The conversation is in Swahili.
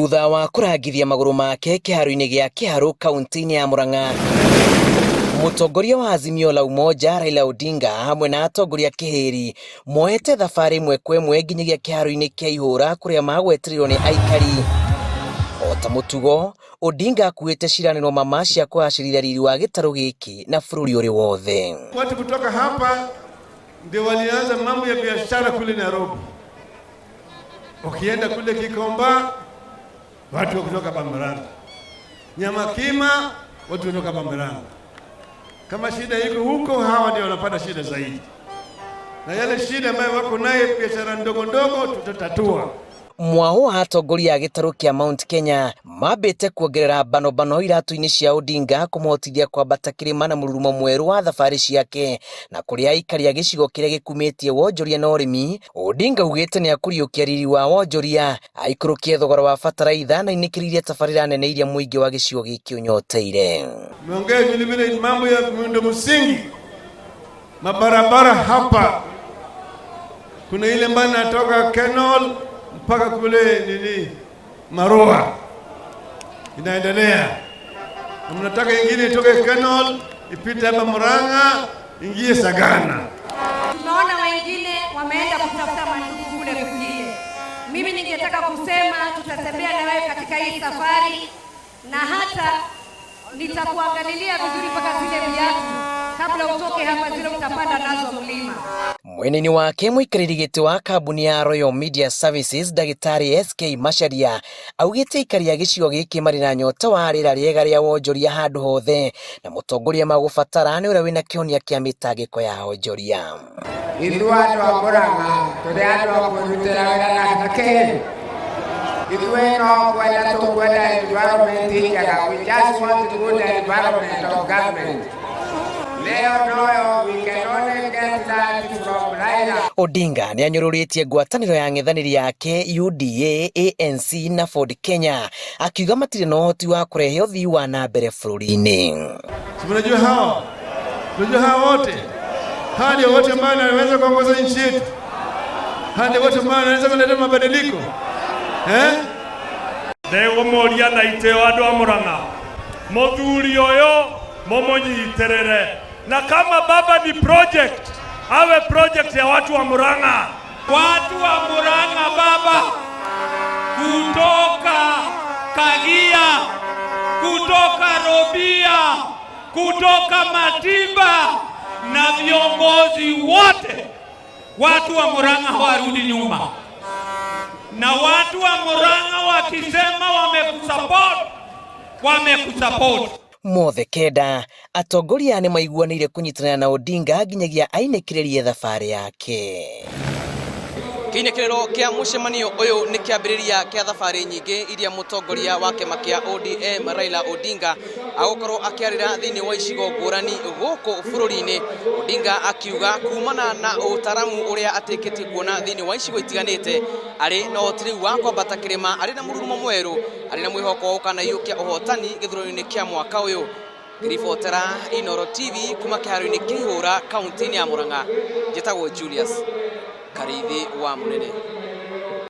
Thutha wa kurangithia maguru make kiharo-ini gia Kiharu kaunti-ini ya Murang'a, mutongoria wa Azimio la Umoja Raila Odinga hamwe na atongoria kihiri moete thabari imwe kwa imwe nginyagia kiharo-ini kia Ihura kuria magwetereirwo ni aikari. Ota mutugo, Odinga akuite ciraniro mama cia kuhacirithia riri wa gitaru giki na bururi uri wothe. Watu kutoka hapa ndio walianza mambo ya biashara kule Nairobi. Ukienda kule Kikomba, watu kutoka Bambaranga. Nyamakima, watu kutoka Bambaranga. Kama shida iko huko, hawa ndio wanapata shida zaidi. Na yale shida ambayo wako naye biashara ndogo ndogo tutatatua. Mwao wa atongoria a gitaru kia Mount Kenya mambite kuongerera bano iratu-ini cia Odinga kumhotithia kwambata kirima na mururumo mweru wa thabari ciake, na kuria aikari a gicigo kiria gikumitie wonjoria na urimi. Odinga ugite ni akuriukia riri wa wonjoria, aikurukie thogora wa bataraitha na inikiririe tabarira nene iria muingi wa gicigo giki unyoteire. Meongea vile mambo ya miundo msingi, mabarabara hapa. Kuna ile mbali natoka Kenol mpaka kule Marua inaendelea. Na mnataka ingine itoke Kenol ipite hapa Murang'a ingie Sagana. Tunaona wengine wameenda kutafuta mandugu kule kwingine. Mimi ningetaka kusema tutatembea na wewe katika hii safari, na hata nitakuangalilia vizuri mpaka zile viatu kabla utoke hapa zile utapanda nazo mlima. Mweneni wake muikariri giti wa kambuni ya Royal Media Services Dagitari SK Macharia augite ikari ya gicigo giki mari na nyota wa rira riega ria wonjoria handu hothe, na mutongoria magubatara ni uria wina kionia kia mitangiko ya wonjoria. Ithuĩ andũ a Murang'a tũrĩ andũ a kwĩrutĩra wĩra na kĩĩ. Ithuĩ no kwenda tũkwenda environment njega. We just want to good environment of government. Odinga ni anyururitie ngwataniro ya ng'ethaniri yake UDA, ANC na Ford Kenya, akiuga matire na uhoti wa kurehe uthii wa na mbere bururi-ini. Tunajua hawa wote, hadi wote ambao wanaweza kuongoza nchi yetu, hadi wote ambao wanaweza kuleta mabadiliko. Ndego moria na iteo andu a Murang'a, muthuri uyu mumunyitirire, na kama baba ni project, awe project ya watu wa Murang'a. Watu wa Murang'a baba, kutoka Kagia, kutoka Robia, kutoka Matimba na viongozi wote, watu wa Murang'a hawarudi nyuma. Na watu wa Murang'a wakisema wamekusupport. Mothe kenda atongoria ni maiguanire kunyitanira na Odinga nginyagia ainekirerie thabari yake. Kiinekiriro kia mucemanio uyu ni kiambiriria kia thabari nyingi iria mutongoria wa kiama kia ODM Raila Odinga agukorwo akiarira thiini wa icigo ngurani guku bururi-ini. Odinga akiuga kumana na utaramu uria atikitie kuona thiini wa icigo itiganite, ari na uhoti wa kwambata kirima, ari na mururumo mweru, ari na mwihoko ukana yukia uhotani githurano-ini kia mwaka uyu. Ribotera Inooro TV kuma kiharo-ini kia Ihura kaunti-ini ya Murang'a, njitagwo Julius Karithi wa Munene.